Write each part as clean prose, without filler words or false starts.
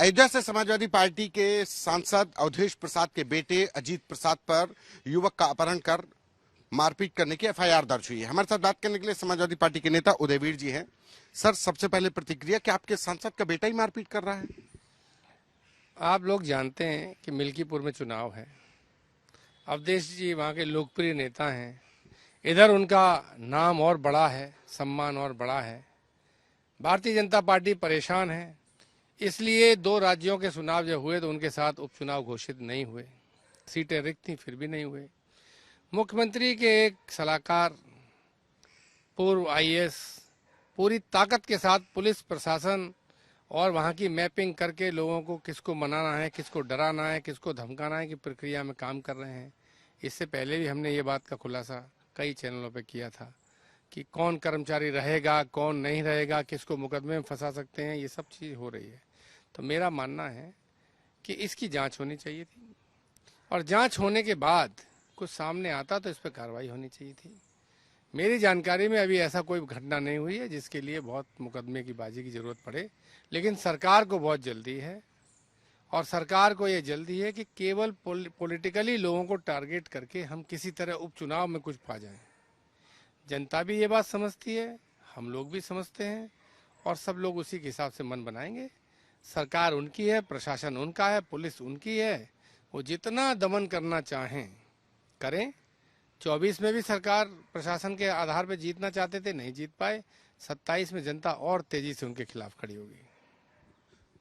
अयोध्या से समाजवादी पार्टी के सांसद अवधेश प्रसाद के बेटे अजीत प्रसाद पर युवक का अपहरण कर मारपीट करने की एफआईआर दर्ज हुई है। हमारे साथ बात करने के लिए समाजवादी पार्टी के नेता उदयवीर जी हैं। सर, सबसे पहले प्रतिक्रिया, क्या आपके सांसद का बेटा ही मारपीट कर रहा है? आप लोग जानते हैं कि मिल्कीपुर में चुनाव है। अवधेश जी वहाँ के लोकप्रिय नेता हैं। इधर उनका नाम और बड़ा है, सम्मान और बड़ा है। भारतीय जनता पार्टी परेशान है, इसलिए 2 राज्यों के चुनाव जब हुए तो उनके साथ उपचुनाव घोषित नहीं हुए। सीटें रिक्त थी फिर भी नहीं हुए। मुख्यमंत्री के एक सलाहकार पूर्व आईएएस पूरी ताकत के साथ पुलिस प्रशासन और वहाँ की मैपिंग करके लोगों को किसको मनाना है, किसको डराना है, किसको धमकाना है की प्रक्रिया में काम कर रहे हैं। इससे पहले भी हमने ये बात का खुलासा कई चैनलों पे किया था कि कौन कर्मचारी रहेगा, कौन नहीं रहेगा, किसको मुकदमे में फंसा सकते हैं, ये सब चीज़ हो रही है। तो मेरा मानना है कि इसकी जांच होनी चाहिए थी और जांच होने के बाद कुछ सामने आता तो इस पर कार्रवाई होनी चाहिए थी। मेरी जानकारी में अभी ऐसा कोई घटना नहीं हुई है जिसके लिए बहुत मुकदमे की बाजी की जरूरत पड़े, लेकिन सरकार को बहुत जल्दी है और सरकार को ये जल्दी है कि केवल पॉलिटिकली लोगों को टारगेट करके हम किसी तरह उपचुनाव में कुछ पा जाएं। जनता भी ये बात समझती है, हम लोग भी समझते हैं और सब लोग उसी के हिसाब से मन बनाएंगे। सरकार उनकी है, प्रशासन उनका है, पुलिस उनकी है, वो जितना दमन करना चाहें करें। 24 में भी सरकार प्रशासन के आधार पर जीतना चाहते थे, नहीं जीत पाए। 27 में जनता और तेजी से उनके खिलाफ खड़ी होगी।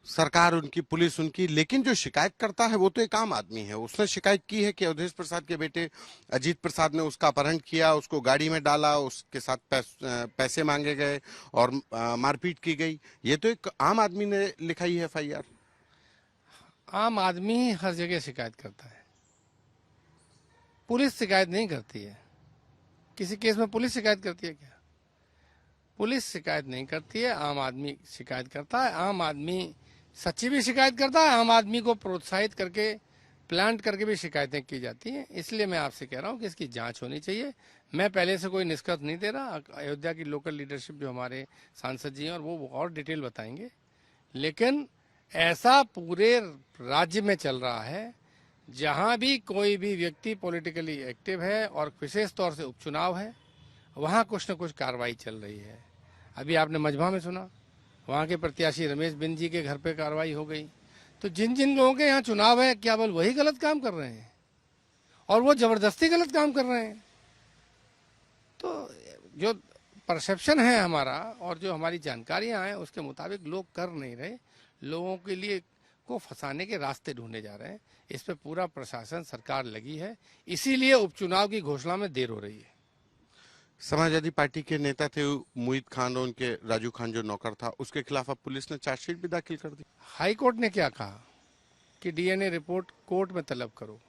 सरकार उनकी, पुलिस उनकी, लेकिन जो शिकायत करता है वो तो एक आम आदमी है। उसने शिकायत की है कि अवधेश प्रसाद के बेटे अजीत प्रसाद ने उसका अपहरण किया, उसको गाड़ी में डाला, उसके साथ पैसे मांगे गए और मारपीट की गई। ये तो एक आम आदमी ने लिखाई है एफआईआर। आम आदमी ही हर जगह शिकायत करता है, पुलिस शिकायत नहीं करती है। किसी केस में पुलिस शिकायत करती है क्या? पुलिस शिकायत नहीं करती है, आम आदमी शिकायत करता है। आम आदमी सच्ची भी शिकायत करता है, आम आदमी को प्रोत्साहित करके प्लांट करके भी शिकायतें की जाती हैं। इसलिए मैं आपसे कह रहा हूं कि इसकी जांच होनी चाहिए। मैं पहले से कोई निष्कर्ष नहीं दे रहा। अयोध्या की लोकल लीडरशिप जो हमारे सांसद जी हैं और वो और डिटेल बताएंगे, लेकिन ऐसा पूरे राज्य में चल रहा है जहां भी कोई भी व्यक्ति पॉलिटिकली एक्टिव है और विशेष तौर से उपचुनाव है, वहां कुछ न कुछ कार्रवाई चल रही है। अभी आपने मजबा में सुना, वहां के प्रत्याशी रमेश बिंद जी के घर पे कार्रवाई हो गई। तो जिन जिन लोगों के यहाँ चुनाव है, क्या बोल वही गलत काम कर रहे हैं और वो जबरदस्ती गलत काम कर रहे हैं। तो जो परसेप्शन है हमारा और जो हमारी जानकारियां हैं उसके मुताबिक लोग कर नहीं रहे, लोगों के लिए को फंसाने के रास्ते ढूंढे जा रहे हैं। इस पे पूरा प्रशासन, सरकार लगी है, इसीलिए उपचुनाव की घोषणा में देर हो रही है। समाजवादी पार्टी के नेता थे मुहित खान और उनके राजू खान जो नौकर था, उसके खिलाफ अब पुलिस ने चार्जशीट भी दाखिल कर दी। हाई कोर्ट ने क्या कहा कि डीएनए रिपोर्ट कोर्ट में तलब करो।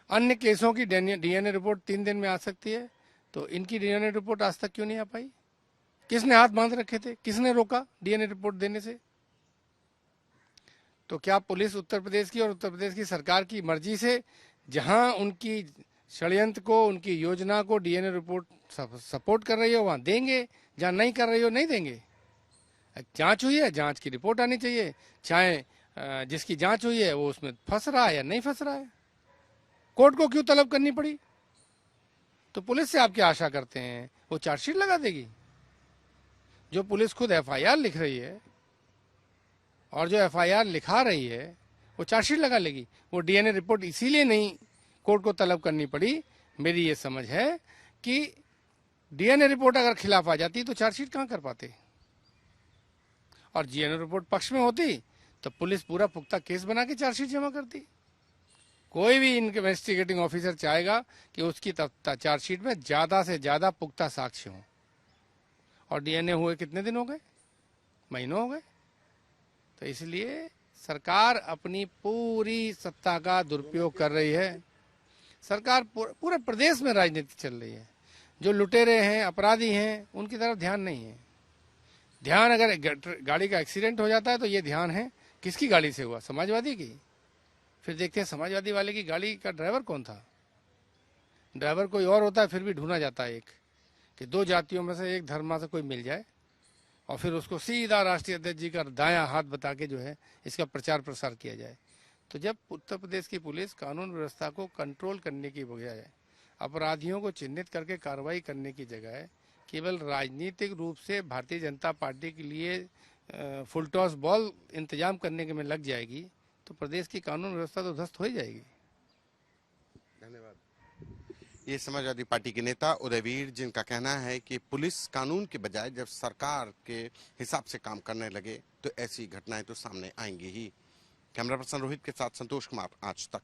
अन्य केसों की डीएनए रिपोर्ट 3 दिन में आ सकती है, तो इनकी डीएनए रिपोर्ट आज तक क्यों नहीं आ पाई? किसने हाथ बांध रखे थे? किसने रोका डीएनए रिपोर्ट देने से? तो क्या पुलिस उत्तर प्रदेश की और उत्तर प्रदेश की सरकार की मर्जी से जहां उनकी षड्यंत्र को, उनकी योजना को डीएनए रिपोर्ट सपोर्ट कर रही हो वहां देंगे, जहां नहीं कर रही हो नहीं देंगे? जांच हुई है, जांच की रिपोर्ट आनी चाहिए। चाहे जिसकी जांच हुई है वो उसमें फंस रहा है या नहीं फंस रहा है, कोर्ट को क्यों तलब करनी पड़ी? तो पुलिस से आप क्या आशा करते हैं? वो चार्जशीट लगा देगी? जो पुलिस खुद एफआईआर लिख रही है और जो एफआईआर लिखा रही है वो चार्जशीट लगा लेगी? वो डीएनए रिपोर्ट इसीलिए नहीं कोर्ट को तलब करनी पड़ी, मेरी ये समझ है कि डीएनए रिपोर्ट अगर खिलाफ आ जाती तो चार्जशीट कहां कर पाते, और डीएनए रिपोर्ट पक्ष में होती तो पुलिस पूरा पुख्ता केस बना के चार्जशीट जमा करती। कोई भी इन्वेस्टिगेटिंग ऑफिसर चाहेगा कि उसकी चार्जशीट में ज्यादा से ज्यादा पुख्ता साक्ष्य हो। और डीएनए हुए कितने दिन हो गए? महीनों हो गए। तो इसलिए सरकार अपनी पूरी सत्ता का दुरुपयोग कर रही है। सरकार पूरे प्रदेश में राजनीति चल रही है। जो लुटेरे हैं, अपराधी हैं, उनकी तरफ ध्यान नहीं है। ध्यान, अगर गाड़ी का एक्सीडेंट हो जाता है तो ये ध्यान है किसकी गाड़ी से हुआ? समाजवादी की। फिर देखते हैं समाजवादी वाले की गाड़ी का ड्राइवर कौन था। ड्राइवर कोई और होता है फिर भी ढूंढा जाता है एक, कि 2 जातियों में से एक धर्म से कोई मिल जाए और फिर उसको सीधा राष्ट्रीय अध्यक्ष जी का दायां हाथ बता के जो है इसका प्रचार प्रसार किया जाए। तो जब उत्तर प्रदेश की पुलिस कानून व्यवस्था को कंट्रोल करने की बजाय अपराधियों को चिन्हित करके कार्रवाई करने की जगह केवल राजनीतिक रूप से भारतीय जनता पार्टी के लिए फुल टॉस बॉल इंतजाम करने के में लग जाएगी तो प्रदेश की कानून व्यवस्था तो ध्वस्त हो ही जाएगी। धन्यवाद। ये समाजवादी पार्टी के नेता उदयवीर, जिनका कहना है कि पुलिस कानून के बजाय जब सरकार के हिसाब से काम करने लगे तो ऐसी घटनाएं तो सामने आएंगी ही। कैमरा पर्सन रोहित के साथ संतोष कुमार, आज तक।